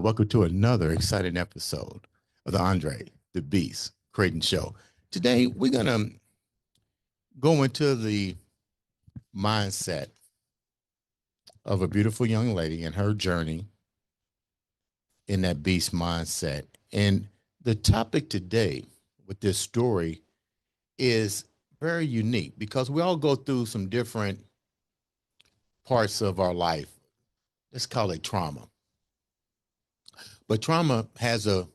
Welcome to another exciting episode of the Andre The Beast Crayton Show. Today, we're going to go into the mindset of a beautiful young lady and her journey in that beast mindset. And the topic today with this story is very unique because we all go through some different parts of our life. Let's call it trauma. But trauma has a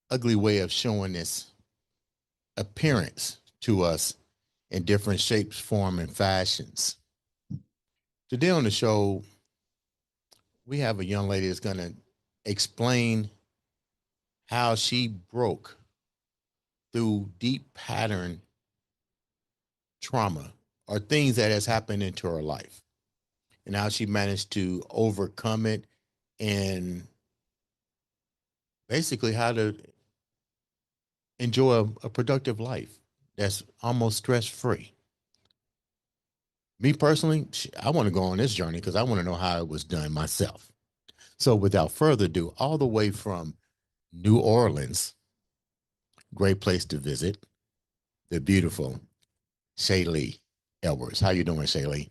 ugly way of showing its appearance to us in different shapes, form, and fashions. Today on the show, we have a young lady that's going to explain how she broke through deep pattern trauma or things that has happened into her life and how she managed to overcome it and basically how to enjoy a productive life that's almost stress-free. Me personally, I want to go on this journey because I want to know how it was done myself. So without further ado, all the way from New Orleans, great place to visit, the beautiful Shaylee Edwards. How you doing, Shaylee?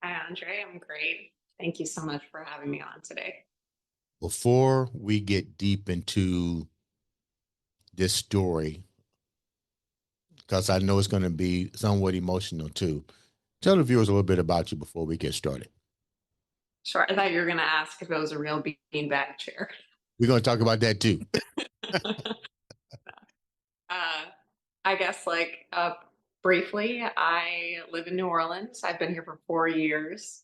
Hi, Andre. I'm great. Thank you so much for having me on today. Before we get deep into this story, because I know it's going to be somewhat emotional too, tell the viewers a little bit about you before we get started. Sure. I thought you were going to ask if it was a real beanbag chair. We're going to talk about that too. I guess, briefly, I live in New Orleans. I've been here for 4 years.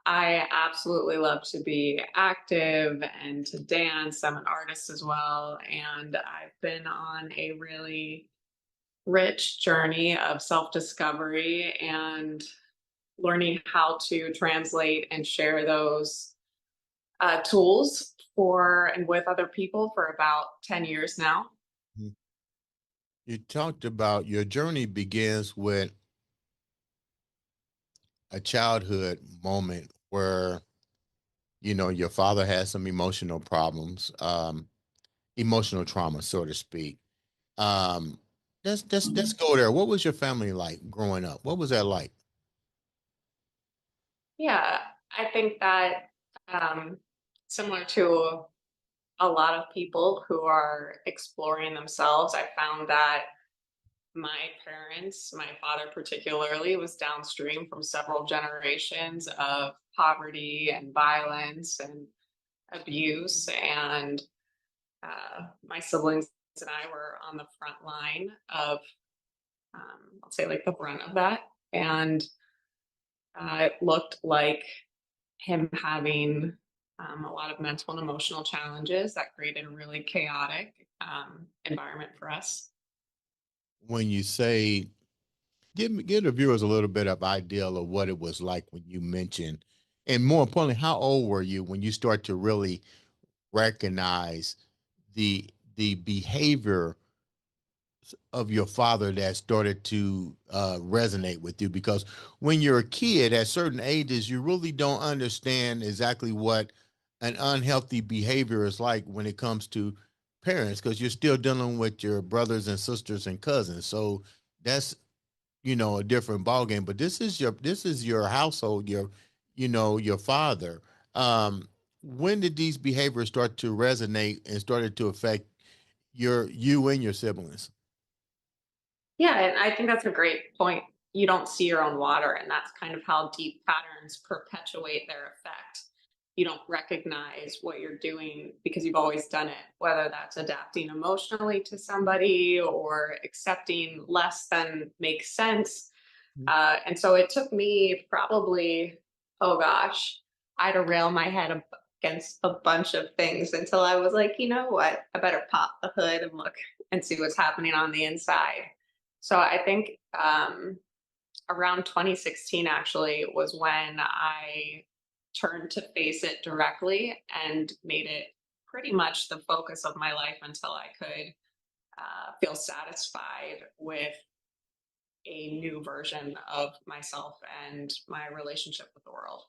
I absolutely love to be active and to dance. I'm an artist as well. And I've been on a really rich journey of self-discovery and learning how to translate and share those tools for and with other people for about 10 years now. You talked about your journey begins with a childhood moment where, you know, your father had some emotional problems, emotional trauma, so to speak. Um, let's go there. What was your family like growing up? What was that like? Yeah, I think that um, similar to a lot of people who are exploring themselves, I found that my parents, my father particularly, was downstream from several generations of poverty and violence and abuse. And my siblings and I were on the front line of, I'll say, like the brunt of that. And it looked like him having a lot of mental and emotional challenges that created a really chaotic environment for us. When you say, give the viewers a little bit of idea of what it was like when you mentioned, and more importantly, how old were you when you start to really recognize the behavior of your father that started to resonate with you? Because when you're a kid at certain ages, you really don't understand exactly what an unhealthy behavior is like when it comes to parents, because you're still dealing with your brothers and sisters and cousins. So that's, you know, a different ballgame. But this is your household, your, you know, your father. When did these behaviors start to resonate and started to affect you and your siblings? Yeah, and I think that's a great point. You don't see your own water, and that's kind of how deep patterns perpetuate their effect. You don't recognize what you're doing because you've always done it, whether that's adapting emotionally to somebody or accepting less than makes sense. And so it took me probably, oh gosh, I had to rail my head against a bunch of things until I was like, you know what? I better pop the hood and look and see what's happening on the inside. So I think around 2016 actually was when I turned to face it directly and made it pretty much the focus of my life until I could feel satisfied with a new version of myself and my relationship with the world.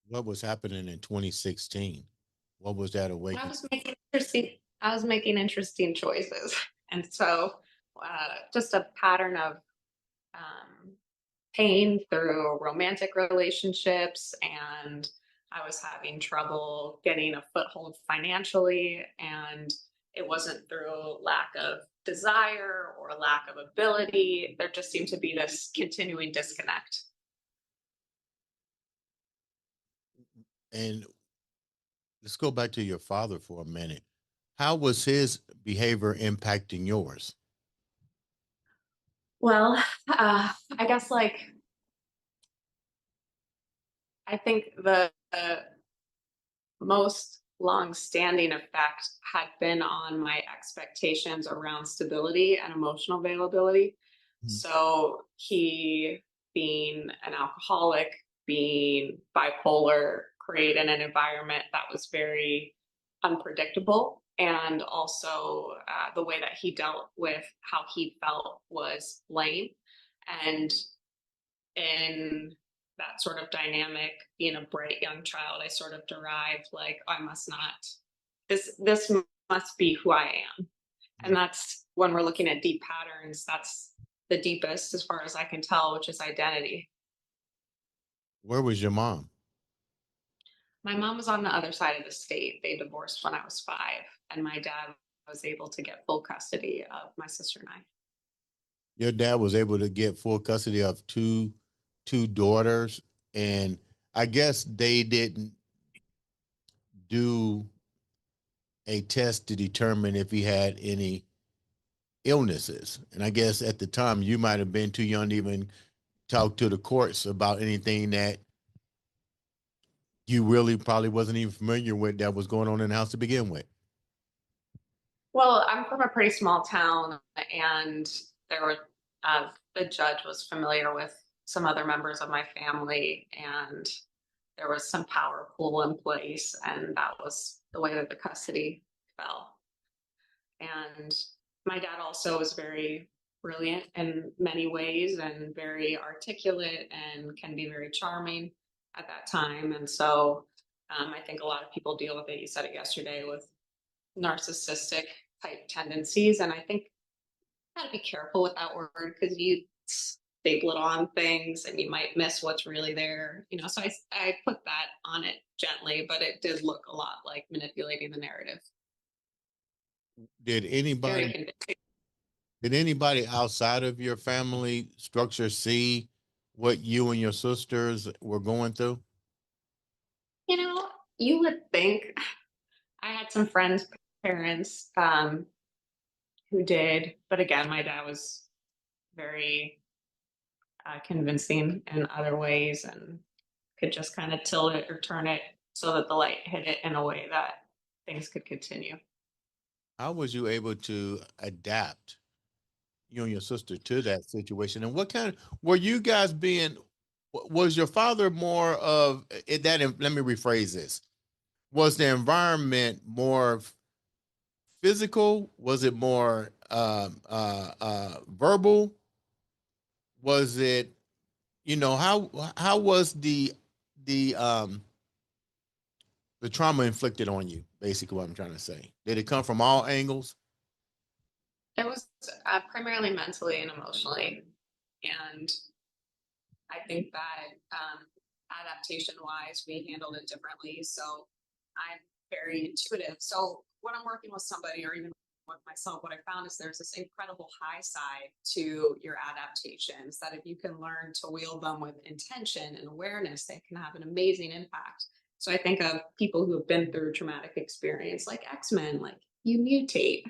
What was happening in 2016? What was that I awakening? was making interesting I was making interesting choices. And so just a pattern of um, pain through romantic relationships, and I was having trouble getting a foothold financially, and it wasn't through lack of desire or lack of ability. There just seemed to be this continuing disconnect. And let's go back to your father for a minute. How was his behavior impacting yours? Well, I guess like I think the most long-standing effect had been on my expectations around stability and emotional availability. Mhm. So he, being an alcoholic, being bipolar, created an environment that was very unpredictable. And also the way that he dealt with how he felt was blame. And in that sort of dynamic, being a bright young child, I sort of derived like, I must not, this must be who I am. And that's when we're looking at deep patterns, that's the deepest as far as I can tell, which is identity. Where was your mom? My mom was on the other side of the state. They divorced when I was 5, and my dad was able to get full custody of my sister and I. Your dad was able to get full custody of two daughters, and I guess they didn't do a test to determine if he had any illnesses. And I guess at the time you might have been too young to even talk to the courts about anything that you really probably wasn't even familiar with that was going on in the house to begin with. Well, I'm from a pretty small town, and there were the judge was familiar with some other members of my family, and there was some power pool in place, and that was the way that the custody fell. And my dad also was very brilliant in many ways and very articulate and can be very charming at that time. And so I think a lot of people deal with it. You said it yesterday with narcissistic type tendencies. And I think you gotta be careful with that word because you staple it on things and you might miss what's really there. So I put that on it gently, but it did look a lot like manipulating the narrative. Did Very anybody convincing. did anybody outside of your family structure see what you and your sisters were going through? You know, you would think I had some friends' parents who did, but again, my dad was very convincing in other ways and could just kind of tilt it or turn it so that the light hit it in a way that things could continue. How was you able to adapt, you and your sister, to that situation? And what kind of were you guys being? Was your father more of it? That let me rephrase this: was the environment more physical? Was it more verbal? Was it, how was the the trauma inflicted on you? Basically, what I'm trying to say. Did it come from all angles? It was primarily mentally and emotionally. And I think that adaptation wise, we handled it differently. So I'm very intuitive. So when I'm working with somebody or even with myself, what I found is there's this incredible high side to your adaptations that if you can learn to wield them with intention and awareness, they can have an amazing impact. So I think of people who have been through traumatic experience like X-Men, like you mutate.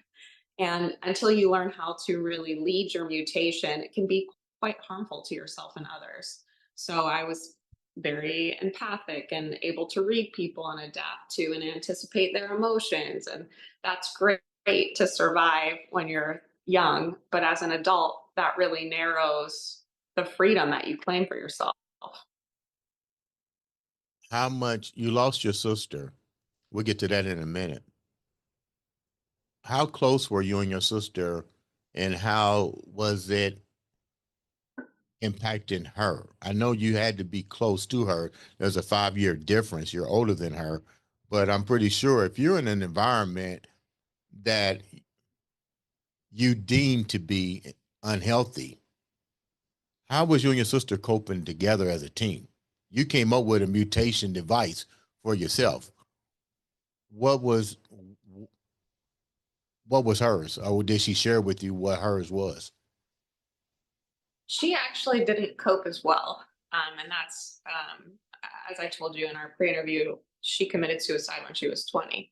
And until you learn how to really lead your mutation, it can be quite harmful to yourself and others. So I was very empathic and able to read people and adapt to and anticipate their emotions. And that's great to survive when you're young. But as an adult, that really narrows the freedom that you claim for yourself. How much you lost your sister? We'll get to that in a minute. How close were you and your sister, and how was it impacting her? I know you had to be close to her. There's a 5-year difference. You're older than her, But I'm pretty sure if you're in an environment that you deem to be unhealthy, how was you and your sister coping together as a team? You came up with a mutation device for yourself. What was what was hers, or did she share with you what hers was? She actually didn't cope as well. And that's, as I told you in our pre interview, she committed suicide when she was 20.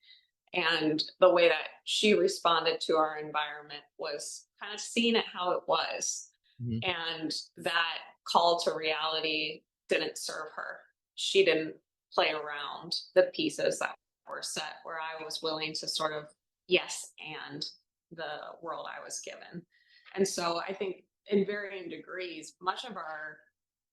And the way that she responded to our environment was kind of seeing it how it was. Mhm. And that call to reality didn't serve her. She didn't play around the pieces that were set where I was willing to sort of yes and the world I was given. And so I think in varying degrees, much of our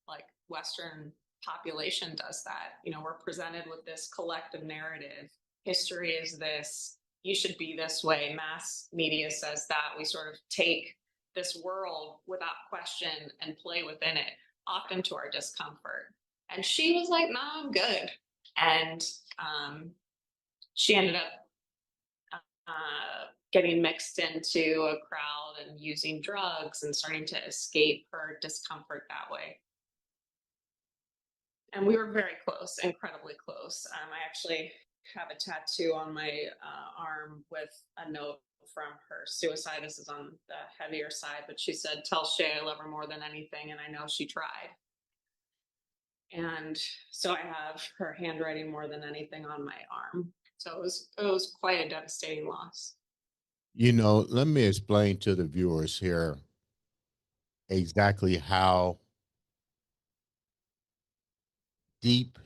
like Western population does that. You know, we're presented with this collective narrative. History is this, you should be this way. Mass media says that. We sort of take this world without question and play within it, often to our discomfort. And she was like, "No, I'm good." And um, she ended up getting mixed into a crowd and using drugs and starting to escape her discomfort that way. And we were very close, incredibly close. I actually have a tattoo on my arm with a note from her suicide. This is on the heavier side, but she said, "Tell Shay I love her more than anything, and I know she tried." And so I have her handwriting more than anything on my arm. So it was quite a devastating loss. Let me explain to the viewers here exactly how deep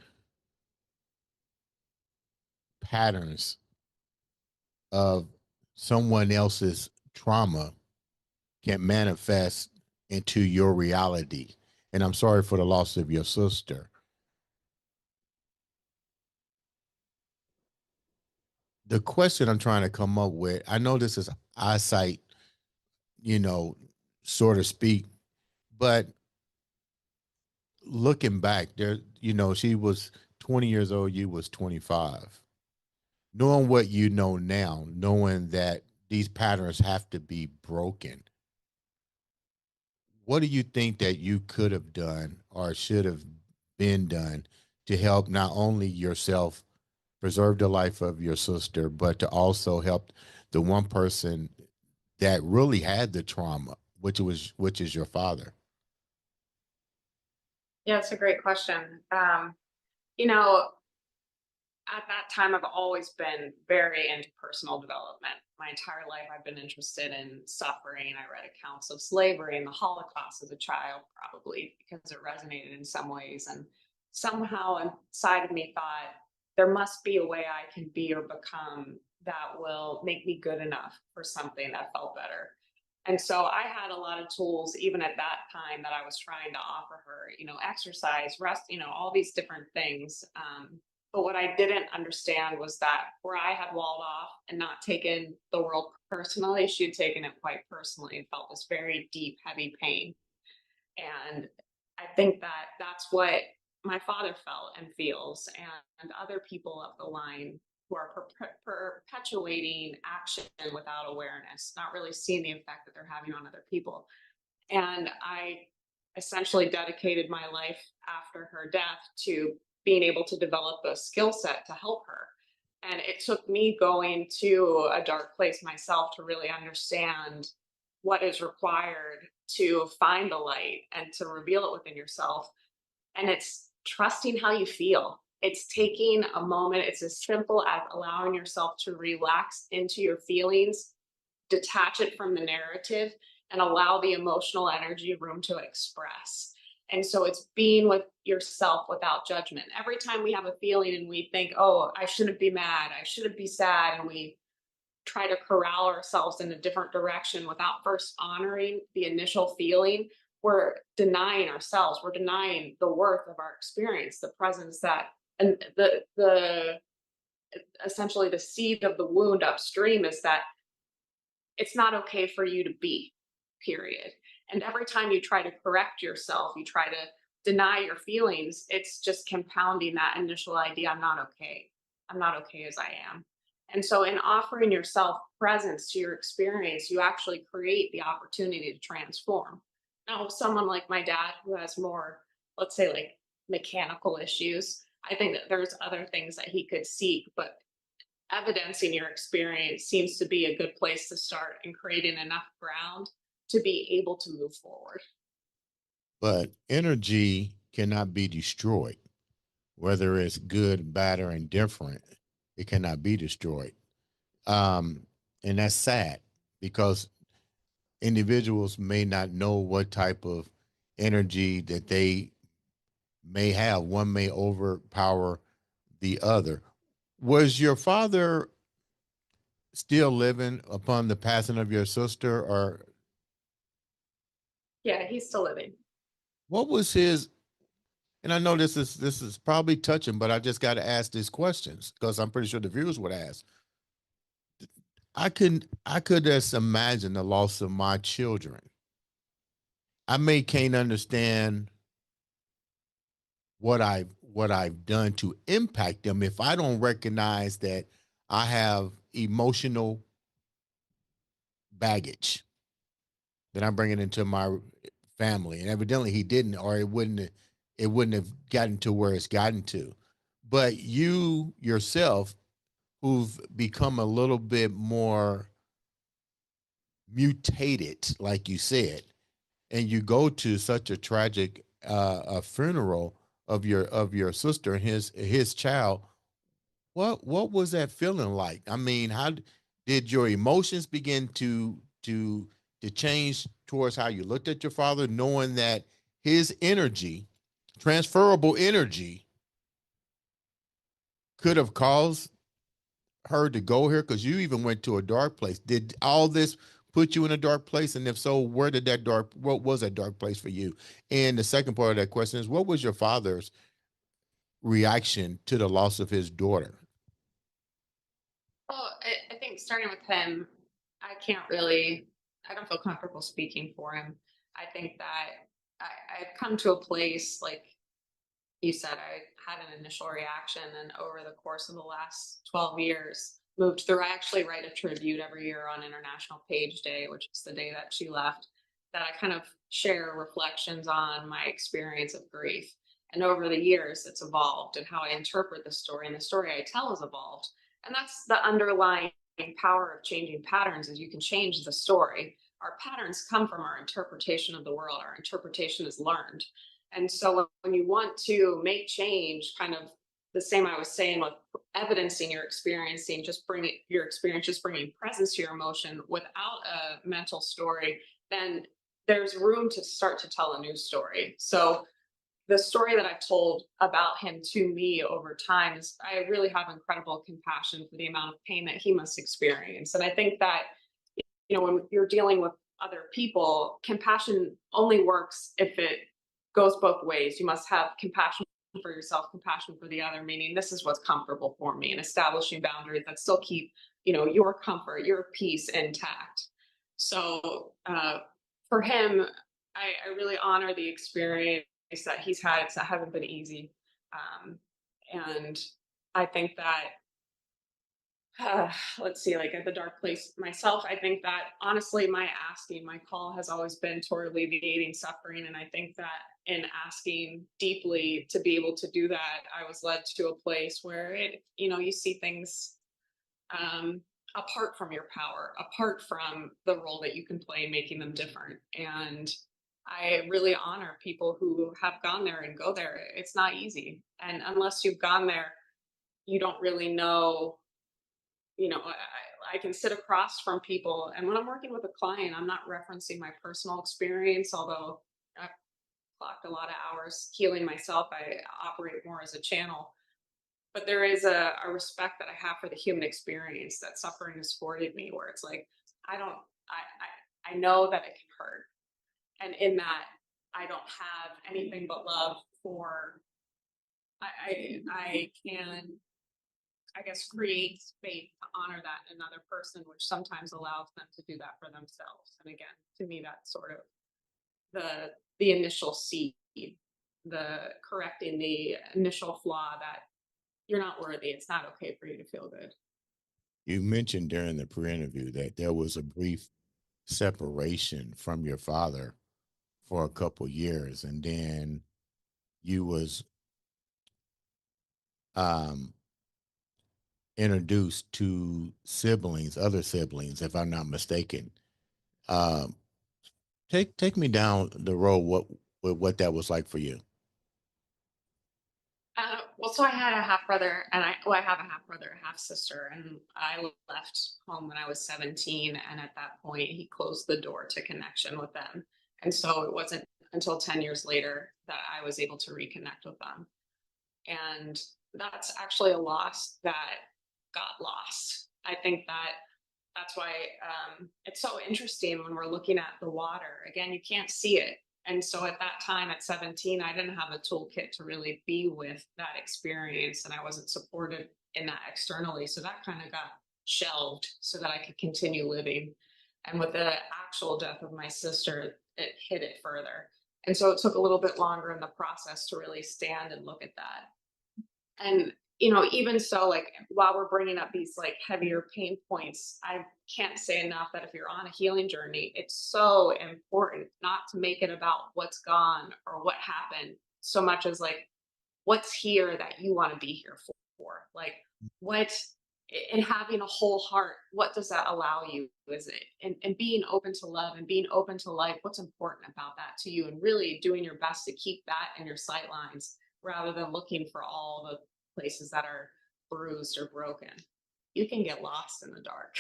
patterns of someone else's trauma can manifest into your reality. And I'm sorry for the loss of your sister. The question I'm trying to come up with, I know this is eyesight, you know, so to speak, but looking back there, she was 20 years old, you was 25. Knowing what you know now, knowing that these patterns have to be broken, what do you think that you could have done or should have been done to help not only yourself preserve the life of your sister, but to also help the one person that really had the trauma, which is your father? Yeah, it's a great question. You know, at that time, I've always been very into personal development. My entire life, I've been interested in suffering. I read accounts of slavery and the Holocaust as a child, probably because it resonated in some ways. And somehow inside of me thought, there must be a way I can be or become that will make me good enough for something that felt better. And so I had a lot of tools, even at that time, that I was trying to offer her, exercise, rest, all these different things. But what I didn't understand was that where I had walled off and not taken the world personally, she had taken it quite personally and felt this very deep, heavy pain. And I think that that's what my father felt and feels, and other people up the line who are perpetuating action without awareness, not really seeing the effect that they're having on other people. And I essentially dedicated my life after her death to being able to develop a skill set to help her. And it took me going to a dark place myself to really understand what is required to find the light and to reveal it within yourself. And it's trusting how you feel. It's taking a moment. It's as simple as allowing yourself to relax into your feelings, detach it from the narrative, and allow the emotional energy room to express. And so it's being with yourself without judgment. Every time we have a feeling and we think, "Oh, I shouldn't be mad, I shouldn't be sad," and we try to corral ourselves in a different direction without first honoring the initial feeling, we're denying ourselves, we're denying the worth of our experience, the presence that, and the essentially the seed of the wound upstream is that it's not okay for you to be, period. And every time you try to correct yourself, you try to deny your feelings, it's just compounding that initial idea, "I'm not okay." I'm not okay as I am. And so, in offering yourself presence to your experience, you actually create the opportunity to transform. Now, with someone like my dad who has more, let's say, like mechanical issues, I think that there's other things that he could seek, but evidencing your experience seems to be a good place to start and creating enough ground to be able to move forward. But energy cannot be destroyed, whether it's good, bad, or indifferent. It cannot be destroyed. Um, and that's sad because individuals may not know what type of energy that they may have. One may overpower the other. Was your father still living upon the passing of your sister, or Yeah, he's still living. what was his? And I know this is probably touching, but I just got to ask these questions because I'm pretty sure the viewers would ask. I could just imagine the loss of my children. I may can't understand what I've done to impact them if I don't recognize that I have emotional baggage that I'm bringing into my family, and evidently he didn't, or it wouldn't have gotten to where it's gotten to. But you yourself, who've become a little bit more mutated, like you said, and you go to such a tragic a funeral of your sister and his child. What was that feeling like? I mean, how did your emotions begin to change towards how you looked at your father, knowing that his energy, transferable energy, could have caused her to go here? Because you even went to a dark place. Did all this put you in a dark place? And if so, what was that dark place for you? And the second part of that question is, what was your father's reaction to the loss of his daughter? Well, I think starting with him, I can't really, I don't feel comfortable speaking for him. I think that I've come to a place, like you said, I had an initial reaction, and over the course of the last 12 years, moved through. I actually write a tribute every year on International Page Day, which is the day that she left, that I kind of share reflections on my experience of grief. And over the years, it's evolved, and how I interpret the story and the story I tell has evolved. And that's the underlying power of changing patterns, is you can change the story. Our patterns come from our interpretation of the world. Our interpretation is learned. And so when you want to make change, kind of the same I was saying with evidencing your experiencing, just bringing your experience, just bringing presence to your emotion without a mental story, then there's room to start to tell a new story. So the story that I've told about him to me over time is, I really have incredible compassion for the amount of pain that he must experience. And I think that, when you're dealing with other people, compassion only works if it goes both ways. You must have compassion for yourself, compassion for the other, meaning this is what's comfortable for me, and establishing boundaries that still keep, your comfort, your peace intact. So for him, I really honor the experience that he's had. It hasn't been easy. And I think that let's see, like at the dark place myself, I think that honestly, my call has always been toward alleviating suffering. And I think that in asking deeply to be able to do that, I was led to a place where you see things apart from your power, apart from the role that you can play in making them different. And I really honor people who have gone there and go there. It's not easy. And unless you've gone there, you don't really know. I can sit across from people, and when I'm working with a client, I'm not referencing my personal experience, although I've clocked a lot of hours healing myself. I operate more as a channel, but there is a respect that I have for the human experience that suffering has afforded me, where it's like, I don't, I know that it can hurt. And in that, I don't have anything but love for, I can, I guess, create space to honor that in another person, which sometimes allows them to do that for themselves. And again, to me, that's sort of the initial seed, the correcting the initial flaw that you're not worthy. It's not okay for you to feel good. You mentioned during the pre-interview that there was a brief separation from your father for a couple years, and then you was um, introduced to siblings, other siblings, if I'm not mistaken. Um, take me down the road. What that was like for you? Well, so I had a half brother, and I have a half brother, a half sister, and I left home when I was 17. And at that point, he closed the door to connection with them. And so it wasn't until 10 years later that I was able to reconnect with them. And that's actually a loss that got lost. I think that that's why it's so interesting when we're looking at the water. Again, you can't see it. And so at that time, at 17, I didn't have a toolkit to really be with that experience, and I wasn't supported in that externally. So that kind of got shelved so that I could continue living. And with the actual death of my sister, it hit it further. And so it took a little bit longer in the process to really stand and look at that. And even so, like, while we're bringing up these like heavier pain points, I can't say enough that if you're on a healing journey, it's so important not to make it about what's gone or what happened so much as like what's here that you want to be here for. Like, what, and having a whole heart, what does that allow you? Is it, and being open to love and being open to life, what's important about that to you, and really doing your best to keep that in your sight lines rather than looking for all the places that are bruised or broken. You can get lost in the dark.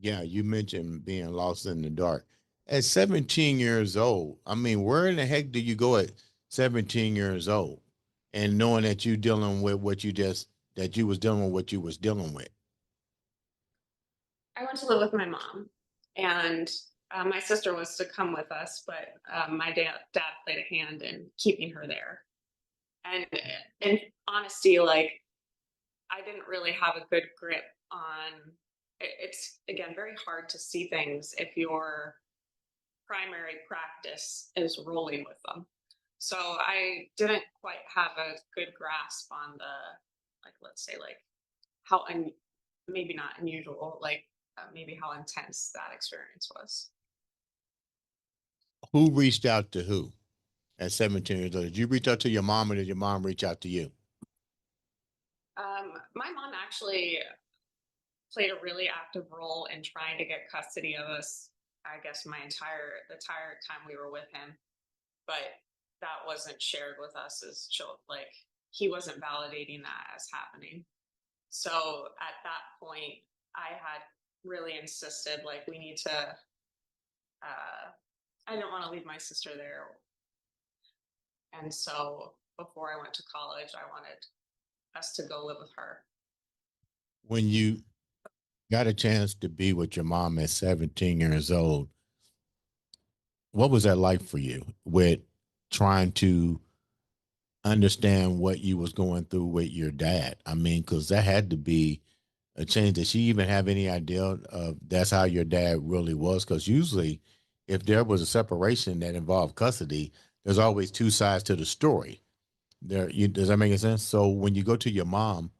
Yeah, you mentioned being lost in the dark. At 17 years old, I mean, where in the heck do you go at 17 years old and knowing that you dealing with what you just that you was dealing with what you was dealing with? I went to live with my mom, and my sister was to come with us, but my dad played a hand in keeping her there. And in honesty, like, I didn't really have a good grip on it's again very hard to see things if your primary practice is rolling with them. So I didn't quite have a good grasp on the, like, let's say, like, how maybe not unusual, like, maybe how intense that experience was. Who reached out to who at 17 years old? Did you reach out to your mom or did your mom reach out to you? My mom actually played a really active role in trying to get custody of us. I guess the entire time we were with him, but that wasn't shared with us as children. Like, he wasn't validating that as happening. So at that point, I had really insisted, like, we need to. I didn't want to leave my sister there, and so before I went to college, I wanted us to go live with her. When you got a chance to be with your mom at 17 years old, what was that like for you with trying to understand what you was going through with your dad? I mean, because that had to be a change. Did she even have any idea of that's how your dad really was? Because usually, if there was a separation that involved custody, there's always two sides to the story. Does that make any sense? So when you go to your mom,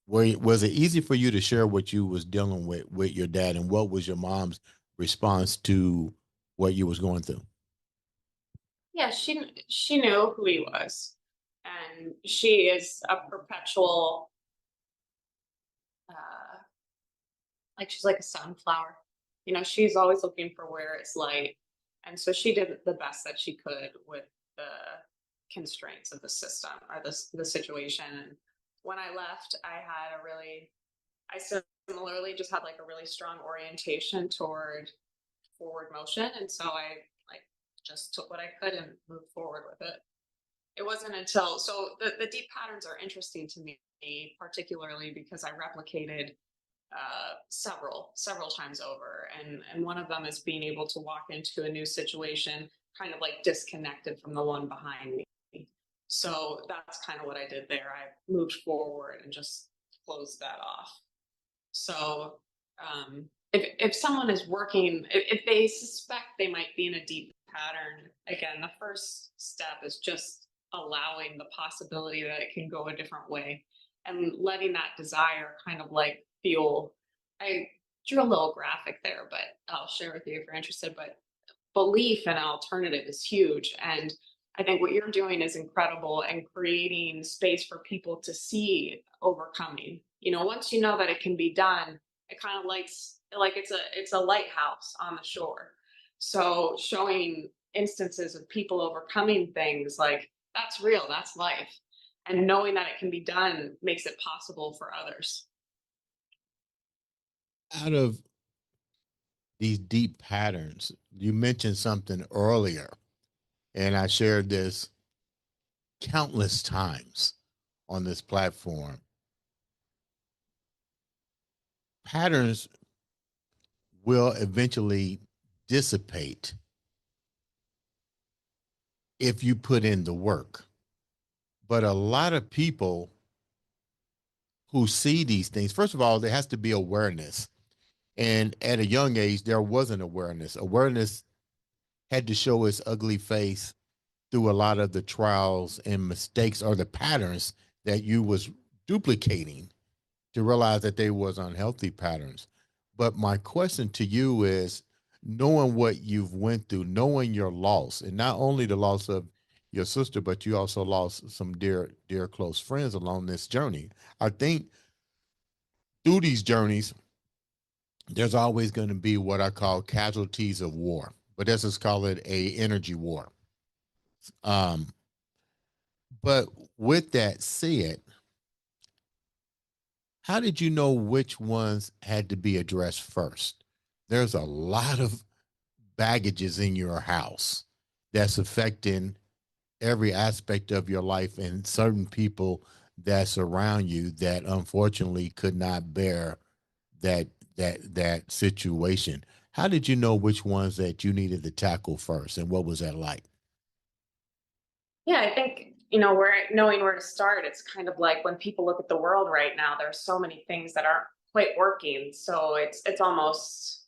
was it easy for you to share what you was dealing with your dad, and what was your mom's response to what you was going through? Yeah, she knew who he was, and she is a perpetual, uh, like, she's like a sunflower. She's always looking for where it's light, and so she did the best that she could with the constraints of the system or the situation. And when I left, I similarly just had like a really strong orientation toward forward motion, and so I like just took what I could and moved forward with it. It wasn't until the deep patterns are interesting to me, particularly because I replicated several times over, and one of them is being able to walk into a new situation kind of like disconnected from the one behind me. So that's kind of what I did there. I moved forward and just closed that off. So if someone is working, if they suspect they might be in a deep pattern, again, the first step is just allowing the possibility that it can go a different way and letting that desire kind of like fuel. I drew a little graphic there, but I'll share with you if you're interested. But belief in an alternative is huge. And I think what you're doing is incredible and creating space for people to see overcoming. You know, once you know that it can be done, it kind of like it's a lighthouse on the shore. So showing instances of people overcoming things like that's real, that's life. And knowing that it can be done makes it possible for others. Out of these deep patterns, you mentioned something earlier, and I shared this countless times on this platform. Patterns will eventually dissipate if you put in the work. But a lot of people who see these things, first of all, there has to be awareness. And at a young age, there wasn't awareness. Awareness had to show its ugly face through a lot of the trials and mistakes or the patterns that you was duplicating to realize that they was unhealthy patterns. But my question to you is, knowing what you've went through, knowing your loss, and not only the loss of your sister, but you also lost some dear close friends along this journey. I think through these journeys, there's always going to be what I call casualties of war, but let's just call it a energy war. Um, but with that said, how did you know which ones had to be addressed first? There's a lot of baggages in your house that's affecting every aspect of your life and certain people that surround you that unfortunately could not bear that situation. How did you know which ones that you needed to tackle first, and what was that like? Yeah, I think, you know, where knowing where to start, it's kind of like when people look at the world right now, there's so many things that aren't quite working. So it's almost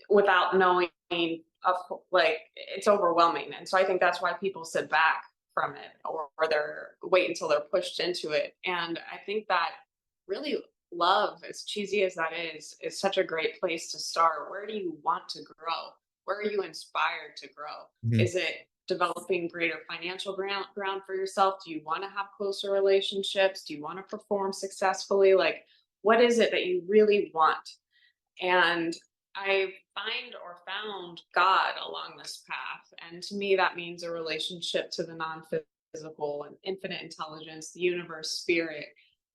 without knowing of like it's overwhelming. And so I think that's why people sit back from it or they're wait until they're pushed into it. And I think that really love, as cheesy as that is such a great place to start. Where do you want to grow? Where are you inspired to grow? Mhm. Is it developing greater financial ground for yourself? Do you want to have closer relationships? Do you want to perform successfully? Like, what is it that you really want? And I find or found God along this path. And to me, that means a relationship to the non physical and infinite intelligence, the universe, spirit.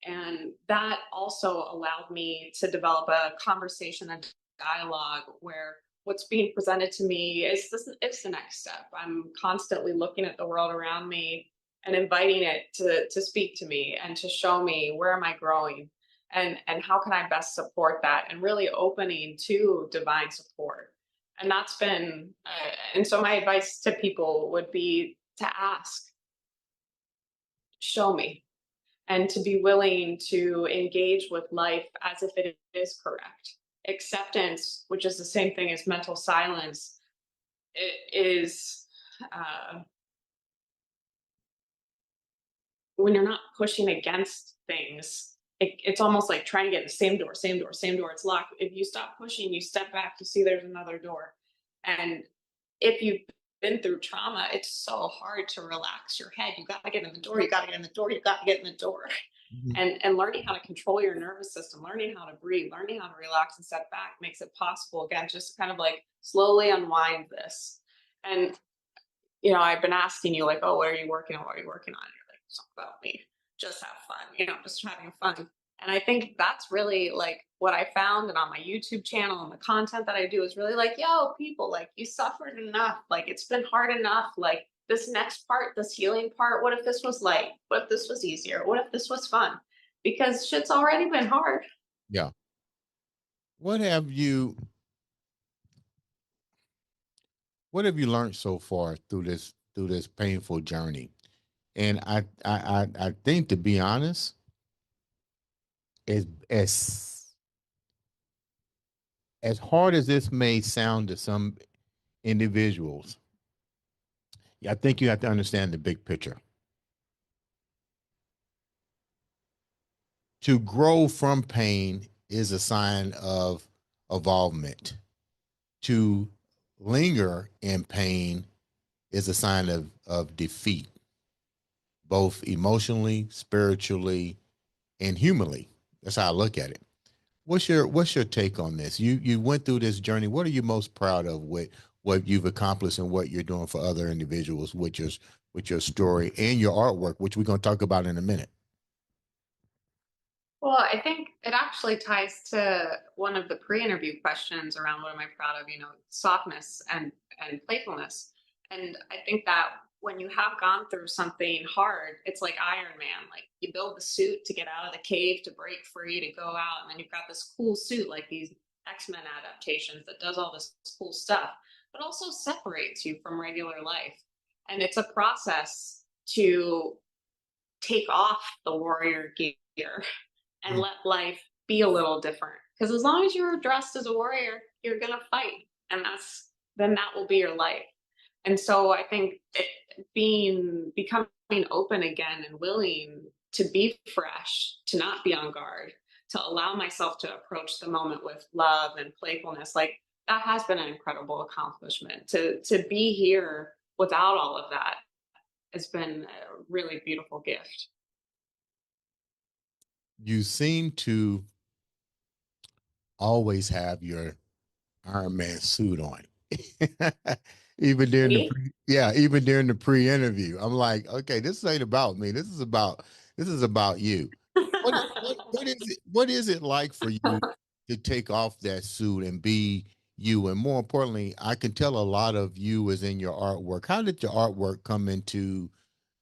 And that also allowed me to develop a conversation and dialogue where what's being presented to me is this it's the next step. I'm constantly looking at the world around me and inviting it to speak to me and to show me where am I growing and how can I best support that and really opening to divine support. And that's been and so my advice to people would be to ask, show me, and to be willing to engage with life as if it is correct. Acceptance, which is the same thing as mental silence, it is uh, when you're not pushing against things. It's almost like trying to get the same door, same door, same door. It's locked. If you stop pushing, you step back, you see there's another door. And if you've been through trauma, it's so hard to relax your head. You got to get in the door. You got to get in the door. You got to get in the door. Mhm. And learning how to control your nervous system, learning how to breathe, learning how to relax and step back makes it possible again, just to kind of like slowly unwind this. And you know, I've been asking you like, oh, what are you working on? What are you working on? And you're like, it's not about me. Just have fun, you know, just having fun. And I think that's really like what I found and on my YouTube channel and the content that I do is really like, yo, people, like you suffered enough. Like it's been hard enough. Like this next part, this healing part, what if this was light? What if this was easier? What if this was fun? Because shit's already been hard. Yeah. What have you what have you learned so far through this painful journey? And I think, to be honest, as as hard as this may sound to some individuals, I think you have to understand the big picture. To grow from pain is a sign of evolvement. To linger in pain is a sign of defeat, both emotionally, spiritually, and humanly. That's how I look at it. What's your take on this? You went through this journey. What are you most proud of with what you've accomplished and what you're doing for other individuals with your story and your artwork, which we're going to talk about in a minute? Well, I think it actually ties to one of the pre-interview questions around what am I proud of, softness and playfulness. And I think that when you have gone through something hard, it's like Iron Man. Like you build the suit to get out of the cave, to break free, to go out, and then you've got this cool suit like these X-Men adaptations that does all this cool stuff, but also separates you from regular life. And it's a process to take off the warrior gear and Mm. let life be a little different. Because as long as you're dressed as a warrior, you're gonna fight, and then that will be your life. And so I think becoming open again and willing to be fresh, to not be on guard, to allow myself to approach the moment with love and playfulness, like that has been an incredible accomplishment. To be here without all of that has been a really beautiful gift. You seem to always have your Iron Man suit on. Even during the Me? pre, yeah, even during the pre-interview. I'm like, okay, this ain't about me. This is about you. What is it like for you to take off that suit and be you? And more importantly, I can tell a lot of you is in your artwork. How did your artwork come into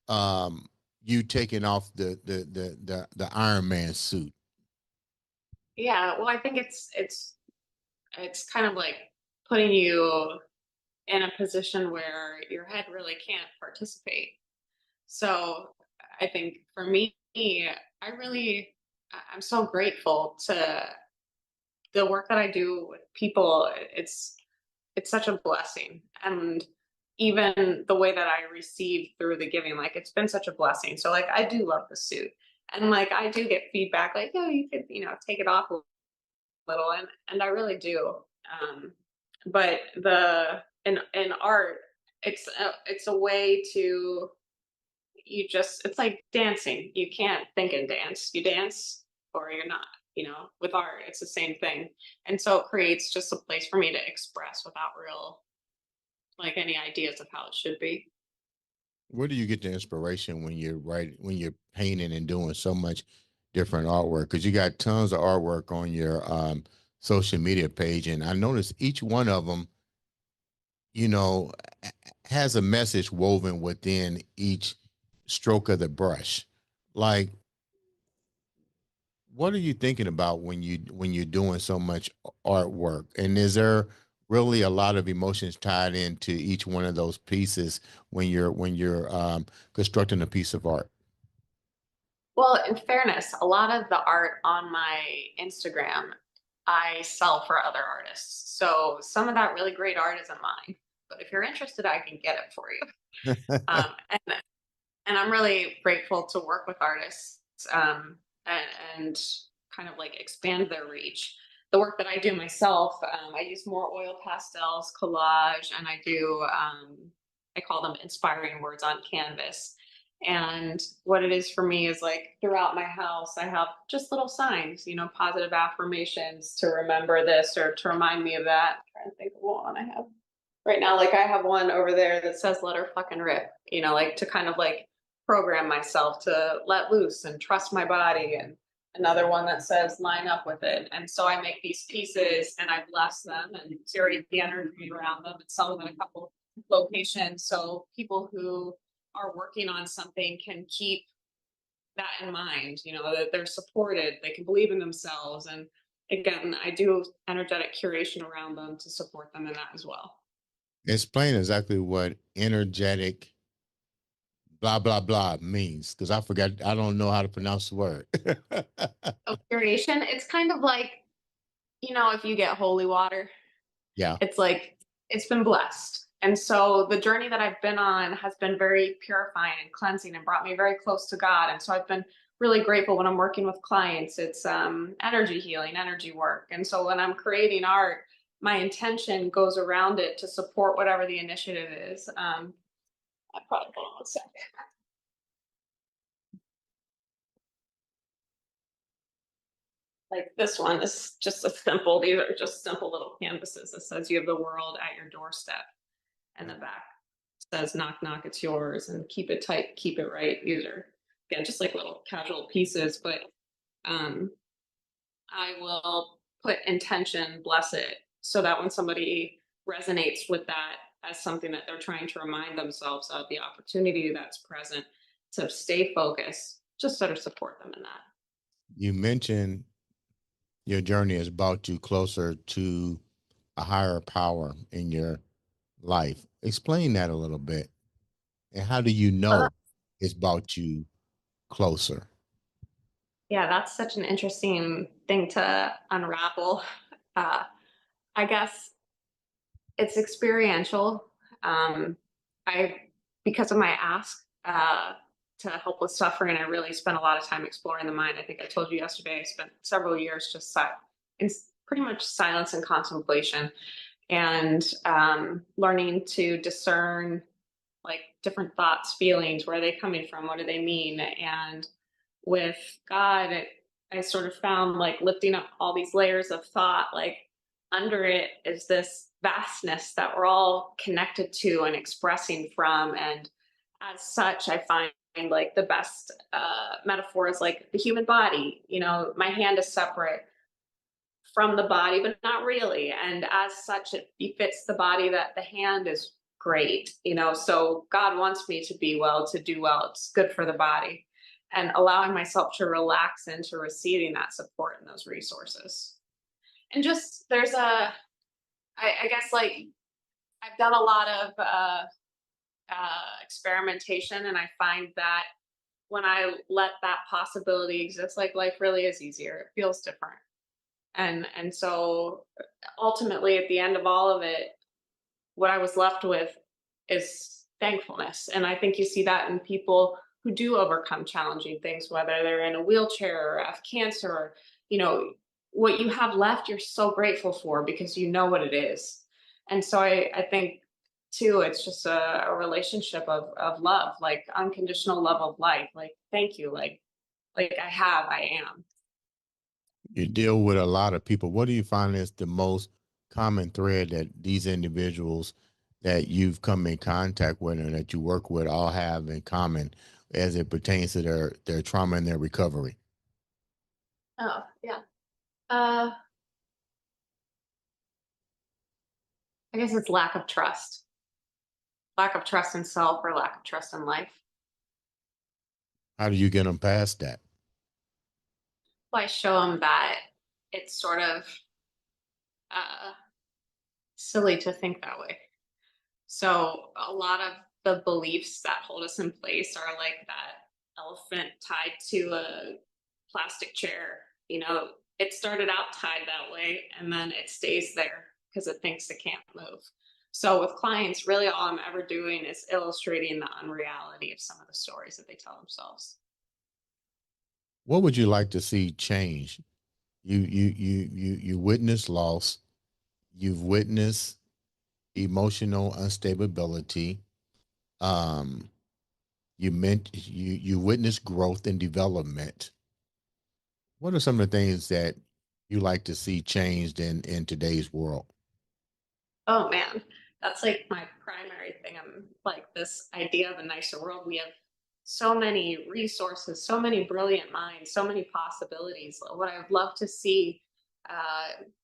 um you taking off the Iron Man suit? Yeah, well, I think it's kind of like putting you in a position where your head really can't participate. So I think for me, I'm so grateful to the work that I do with people. It's such a blessing. And even the way that I receive through the giving, like it's been such a blessing. So like I do love the suit. And like I do get feedback like, oh, you could, take it off a little, and I really do. But in art, it's a way to it's like dancing. You can't think and dance. You dance or you're not. With art, it's the same thing, and so it creates just a place for me to express without real like any ideas of how it should be. Where do you get the inspiration when you're painting and doing so much different artwork? Because you got tons of artwork on your social media page, and I noticed each one of them, you know, has a message woven within each stroke of the brush. Like, what are you thinking about when you're doing so much artwork? And is there really a lot of emotions tied into each one of those pieces when you're constructing a piece of art? Well, in fairness, a lot of the art on my Instagram I sell for other artists. So some of that really great art isn't mine. But if you're interested, I can get it for you. And I'm really grateful to work with artists and kind of like expand their reach. The work that I do myself, I use more oil pastels, collage, and I call them inspiring words on canvas. And what it is for me is like throughout my house, I have just little signs, positive affirmations to remember this or to remind me of that. I'm trying to think of one I have right now. Like I have one over there that says "Let her fucking rip," like to kind of like program myself to let loose and trust my body, and another one that says line up with it. And so I make these pieces and I bless them and curate the energy around them and sell them in a couple locations so people who are working on something can keep that in mind, that they're supported, they can believe in themselves. And again, I do energetic curation around them to support them in that as well. Explain exactly what energetic blah blah blah means, because I forgot. I don't know how to pronounce the word. Of curation, it's kind of like, if you get holy water, Yeah. it's like it's been blessed And so the journey that I've been on has been very purifying and cleansing and brought me very close to God. And so I've been really grateful when I'm working with clients. It's energy healing, energy work. And so when I'm creating art, my intention goes around it to support whatever the initiative is. I probably hold on a sec. Like this one is just a simple, these are just simple little canvases that says you have the world at your doorstep. And the back says knock knock, it's yours, and keep it tight, keep it right. These are again just like little casual pieces, but um I will put intention, bless it, so that when somebody resonates with that as something that they're trying to remind themselves of the opportunity that's present to stay focused, just sort of support them in that. You mentioned your journey has brought you closer to a higher power in your life. Explain that a little bit. And how do you Uh, know it's brought you closer? yeah, that's such an interesting thing to unravel. Uh, I guess it's experiential. Um, I, because of my ask to help with suffering, I really spent a lot of time exploring the mind. I think I told you yesterday, I spent several years just in pretty much silence and contemplation, and learning to discern like different thoughts, feelings, where are they coming from, what do they mean. And with God, I sort of found like lifting up all these layers of thought, like under it is this vastness that we're all connected to and expressing from. And as such, I find like the best metaphor is like the human body. You know, my hand is separate from the body, but not really. And as such, it befits the body that the hand is great. You know, so God wants me to be well, to do well. It's good for the body. And allowing myself to relax into receiving that support and those resources. And just there's I guess like I've done a lot of experimentation, and I find that when I let that possibility exist, like life really is easier. It feels different. And so ultimately at the end of all of it, what I was left with is thankfulness. And I think you see that in people who do overcome challenging things, whether they're in a wheelchair or have cancer, or, you know, what you have left, you're so grateful for because you know what it is. And so I think too, it's just a relationship of love, like unconditional love of life. Like, thank you. Like I am. You deal with a lot of people. What do you find is the most common thread that these individuals that you've come in contact with and that you work with all have in common as it pertains to their trauma and their recovery? Oh, yeah. Uh, I guess it's lack of trust in self or lack of trust in life. How do you get them past that? Well, I show them that it's sort of uh, silly to think that way. So a lot of the beliefs that hold us in place are like that elephant tied to a plastic chair. You know, it started out tied that way and then it stays there because it thinks it can't move. So with clients, really all I'm ever doing is illustrating the unreality of some of the stories that they tell themselves. What would you like to see change? You witness loss. You've witnessed emotional instability. Um, you witness growth and development. What are some of the things that you like to see changed in today's world? Oh man, that's like my primary thing. I'm like this idea of a nicer world. We have so many resources, so many brilliant minds, so many possibilities. What I would love to see,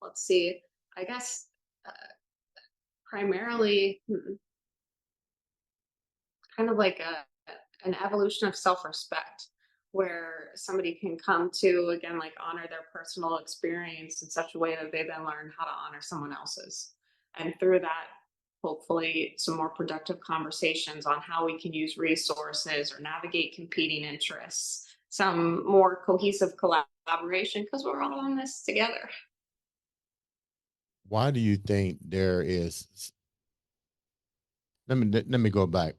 let's see, I guess uh, primarily kind of like an evolution of self-respect where somebody can come to again like honor their personal experience in such a way that they then learn how to honor someone else's, and through that hopefully some more productive conversations on how we can use resources or navigate competing interests, some more cohesive collaboration because we're all in this together. Why do you think there is let me go back.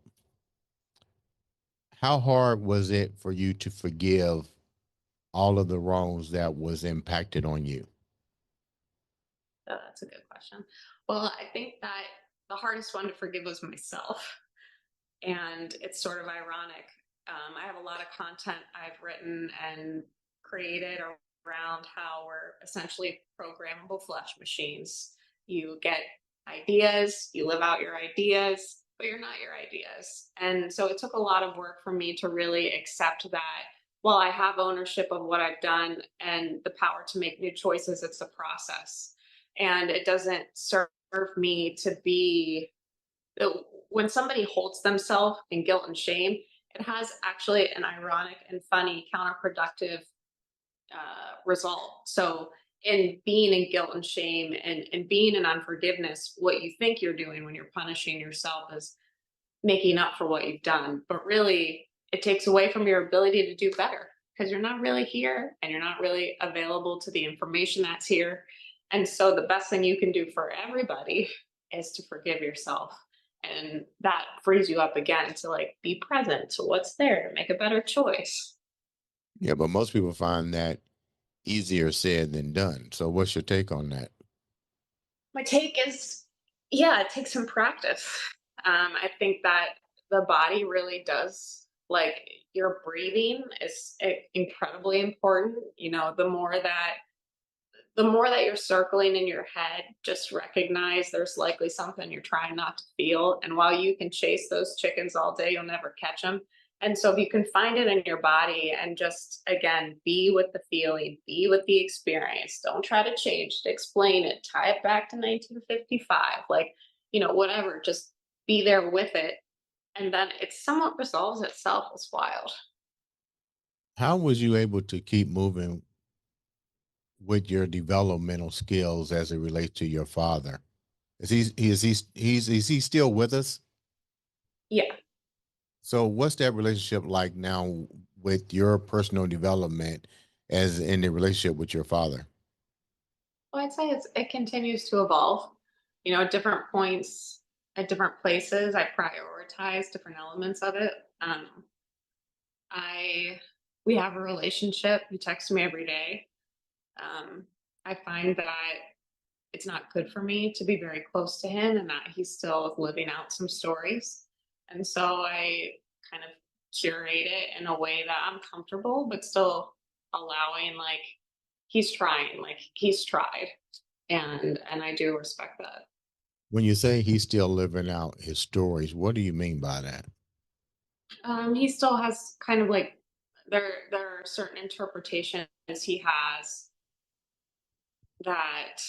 How hard was it for you to forgive all of the wrongs that was impacted on you? Oh, that's a good question. Well, I think that the hardest one to forgive was myself. And it's sort of ironic. I have a lot of content I've written and created around how we're essentially programmable flesh machines. You get ideas, you live out your ideas, but you're not your ideas. And so it took a lot of work for me to really accept that while I have ownership of what I've done and the power to make new choices, it's a process. And it doesn't serve me to be uh, when somebody holds themselves in guilt and shame, it has actually an ironic and funny counterproductive result. So, in being in guilt and shame and being in unforgiveness, what you think you're doing when you're punishing yourself is making up for what you've done. But really, it takes away from your ability to do better because you're not really here and you're not really available to the information that's here. And so, the best thing you can do for everybody is to forgive yourself. And that frees you up again to like be present to what's there to make a better choice. Yeah, but most people find that easier said than done. So, what's your take on that? My take is, yeah, it takes some practice. I think that the body really does, like, your breathing is incredibly important. You know, the more that you're circling in your head, just recognize there's likely something you're trying not to feel. And while you can chase those chickens all day, you'll never catch them. And so, if you can find it in your body and just, again, be with the feeling, be with the experience, don't try to change it, explain it, tie it back to 1955, like, whatever, just be there with it. And then it somewhat resolves itself. It's wild. How was you able to keep moving with your developmental skills as it relates to your father? Is he still with us? Yeah. So what's that relationship like now with your personal development as in the relationship with your father? Well, I'd say it continues to evolve. At different points, at different places, I prioritize different elements of it. I We have a relationship. He texts me every day. Um, I find that it's not good for me to be very close to him, and that he's still living out some stories. And so I kind of curate it in a way that I'm comfortable, but still allowing, like, he's tried, and I do respect that. When you say he's still living out his stories, what do you mean by that? He still has kind of like, there are certain interpretations he has that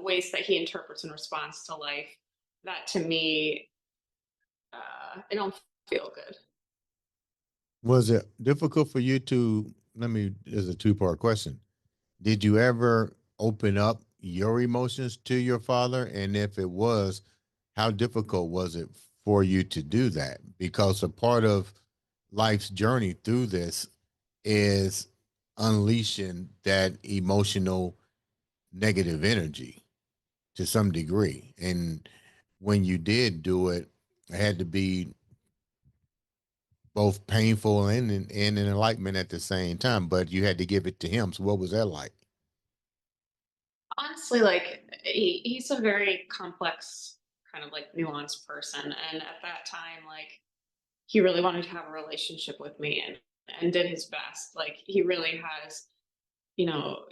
ways that he interprets in response to life that to me, I don't feel good. Was it difficult for you to, let me, is a two-part question. Did you ever open up your emotions to your father? And if it was, how difficult was it for you to do that? Because a part of life's journey through this is unleashing that emotional negative energy to some degree. And when you did do it, it had to be both painful and an enlightenment at the same time, but you had to give it to him. So what was that like? Honestly, like, he's a very complex, kind of like nuanced person, and at that time, like, he really wanted to have a relationship with me, and did his best. Like, he really has, you know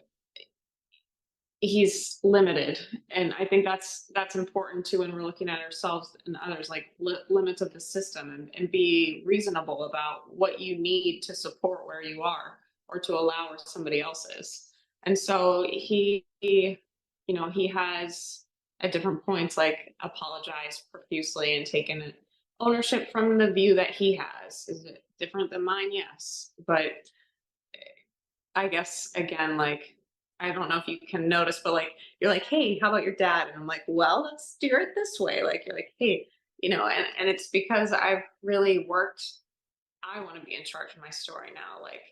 he's limited, and I think that's important too when we're looking at ourselves and others, like, limits of the system, and be reasonable about what you need to support where you are or to allow where somebody else is. And so he has at different points, like, apologized profusely and taken ownership from the view that he has. Is it different than mine? Yes, but I guess, again, like, I don't know if you can notice, but, like, you're like, "Hey, how about your dad?" And I'm like, "Well, let's steer it this way." Like, you're like, "Hey," and it's because I've really worked. I want to be in charge of my story now. Like,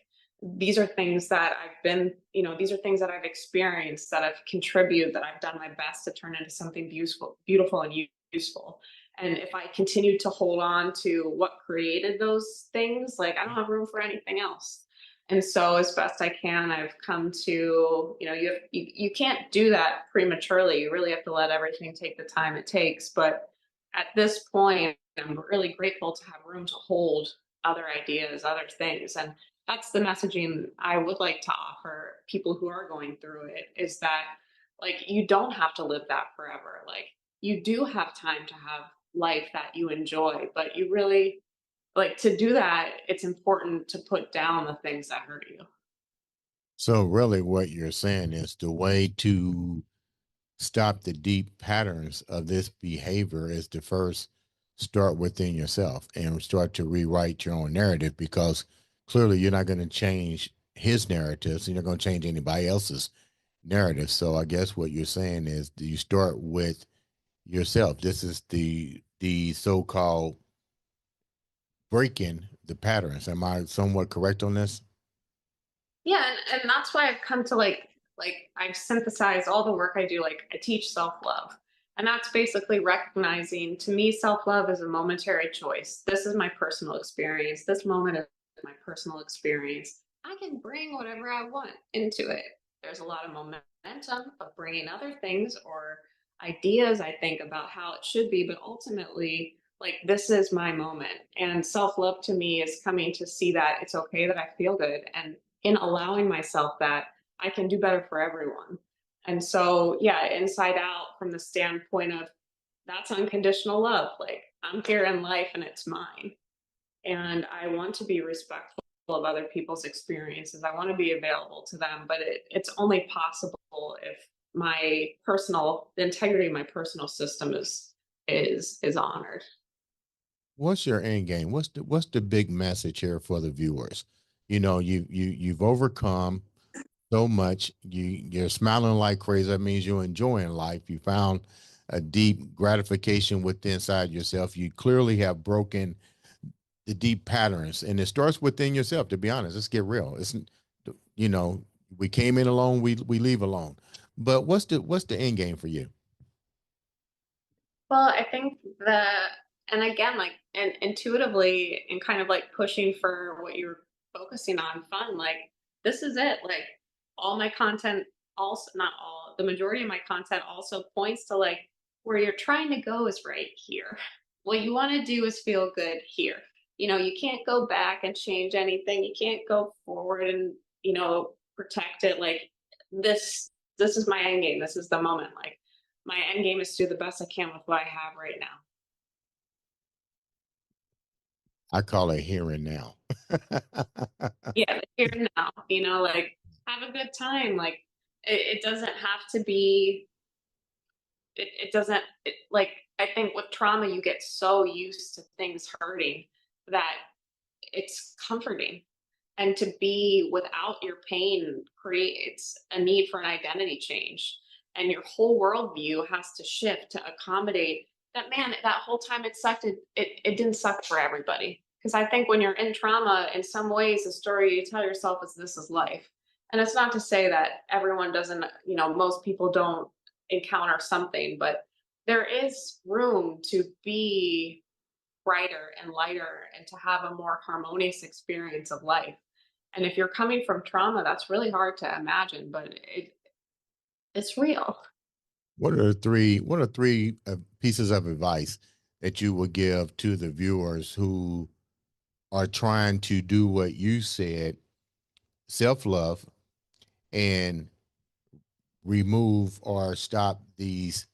these are things that I've experienced, that I've contributed, that I've done my best to turn into something beautiful and useful. And if I continue to hold on to what created those things, like I don't have room for anything else. And so as best I can, I've come to, you can't do that prematurely. You really have to let everything take the time it takes. But at this point, I'm really grateful to have room to hold other ideas, other things. And that's the messaging I would like to offer people who are going through it, is that like you don't have to live that forever. Like you do have time to have life that you enjoy, but you really like to do that. It's important to put down the things that hurt you. So really what you're saying is the way to stop the deep patterns of this behavior is to first start within yourself and start to rewrite your own narrative, because clearly you're not going to change his narratives and you're going to change anybody else's narrative. So I guess what you're saying is do you start with yourself. This is the so-called breaking the patterns. Am I somewhat correct on this? Yeah, and that's why I've come to like I've synthesized all the work I do. Like I teach self-love. And that's basically recognizing, to me, self-love is a momentary choice. This is my personal experience. This moment is my personal experience. I can bring whatever I want into it. There's a lot of momentum of bringing other things or ideas, I think, about how it should be, but ultimately, like this is my moment. And self-love to me is coming to see that it's okay that I feel good, and in allowing myself that, I can do better for everyone. And so, yeah, inside out from the standpoint of that's unconditional love. Like I'm here in life and it's mine. And I want to be respectful of other people's experiences. I want to be available to them, but it's only possible if the integrity of my personal system is honored. What's your end game? What's the big message here for the viewers? You've overcome so much. You're smiling like crazy. That means you're enjoying life. You found a deep gratification within inside yourself. You clearly have broken the deep patterns, and it starts within yourself. To be honest, let's get real. It's you know we came in alone. We leave alone. But what's the end game for you? Well, I think and again, like, and intuitively, and kind of like pushing for what you're focusing on, fun, like, this is it. Like, all my content, also, not all, the majority of my content also points to like where you're trying to go is right here. What you want to do is feel good here. You can't go back and change anything. You can't go forward and, protect it. Like, this is my end game. This is the moment. Like, my end game is to do the best I can with what I have right now. I call it here and now. Yeah, the here and now, like have a good time. Like it doesn't have to be, it doesn't, like, I think with trauma, you get so used to things hurting that it's comforting. And to be without your pain creates a need for an identity change. And your whole worldview has to shift to accommodate that, man, that whole time it sucked, it didn't suck for everybody. Because I think when you're in trauma, in some ways, the story you tell yourself is this is life. And it's not to say that everyone doesn't, most people don't encounter something, but there is room to be brighter and lighter and to have a more harmonious experience of life. And if you're coming from trauma, that's really hard to imagine, but it's real. What are three pieces of advice that you would give to the viewers who are trying to do what you said, self love, and remove or stop these,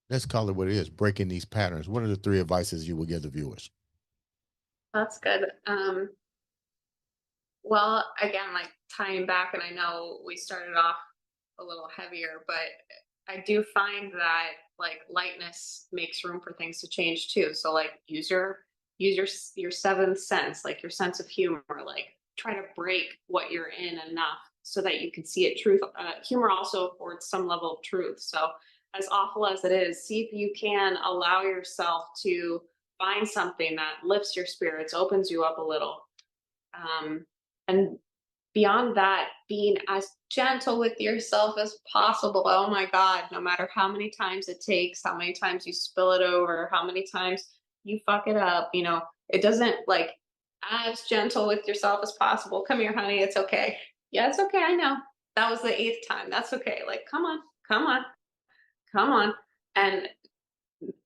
let's call it what it is, breaking these patterns? What are the three advices you would give the viewers? That's good. Well, again, like tying back, and I know we started off a little heavier, but I do find that like lightness makes room for things to change too. So like use your seventh sense, like your sense of humor, like try to break what you're in enough so that you can see it. Truth, humor also affords some level of truth. So as awful as it is, see if you can allow yourself to find something that lifts your spirits, opens you up a little, um, and beyond that, being as gentle with yourself as possible. Oh my God, no matter how many times it takes, how many times you spill it over, how many times you fuck it up, it doesn't like as gentle with yourself as possible. Come here, honey, it's okay. Yeah, it's okay. I know. That was the eighth time. That's okay. Like, come on, come on, come on. And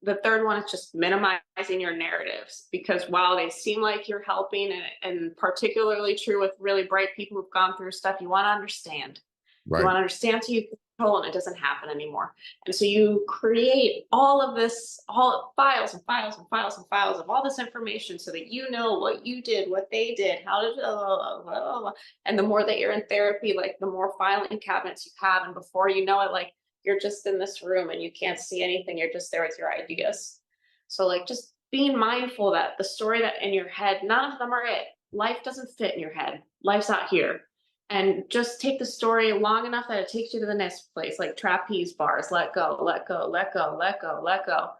the third one is just minimizing your narratives, because while they seem like you're helping, and particularly true with really bright people who've gone through stuff, you want to understand. You Right. want to understand so you control, and it doesn't happen anymore. And so you create all of this, all files and files and files and files of all this information so that you know what you did, what they did, how did, blah, blah, blah. And the more that you're in therapy, like the more filing cabinets you have. And before you know it, like you're just in this room and you can't see anything. You're just there with your ideas. So like just being mindful that the story that in your head, none of them are it. Life doesn't fit in your head. Life's out here. And just take the story long enough that it takes you to the next place, like trapeze bars. Let go, let go, let go, let go, let go.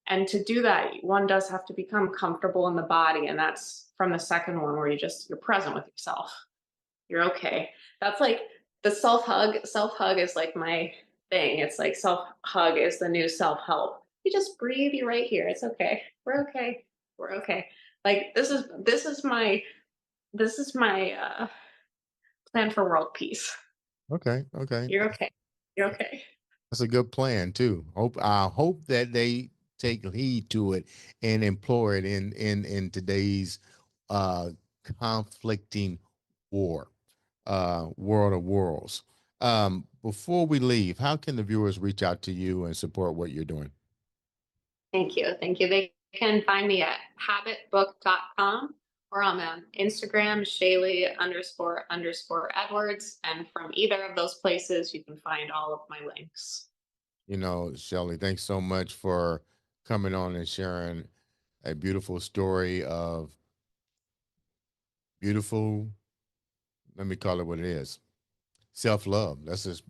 And to do that, one does have to become comfortable in the body. And that's from the second one, where you're present with yourself. You're okay. That's like the self-hug. Self-hug is like my thing. It's like self-hug is the new self-help. You just breathe, you're right here. It's okay. We're okay. We're okay. Like this is my plan for world peace. Okay. Okay. You're okay. You're okay. That's a good plan too. I hope that they take heed to it and employ it in today's uh conflicting war, world of worlds. Before we leave, how can the viewers reach out to you and support what you're doing? Thank you. Thank you. They can find me at habitbook.com, or I'm on Instagram, Shaylee __ Edwards. And from either of those places, you can find all of my links. Shelley, thanks so much for coming on and sharing a beautiful story of beautiful, let me call it what it is, self-love. That's just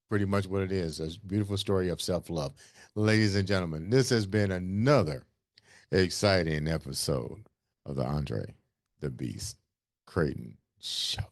pretty much what it is. A beautiful story of self-love. Ladies and gentlemen, this has been another exciting episode of the Andre the Beast Crayton show.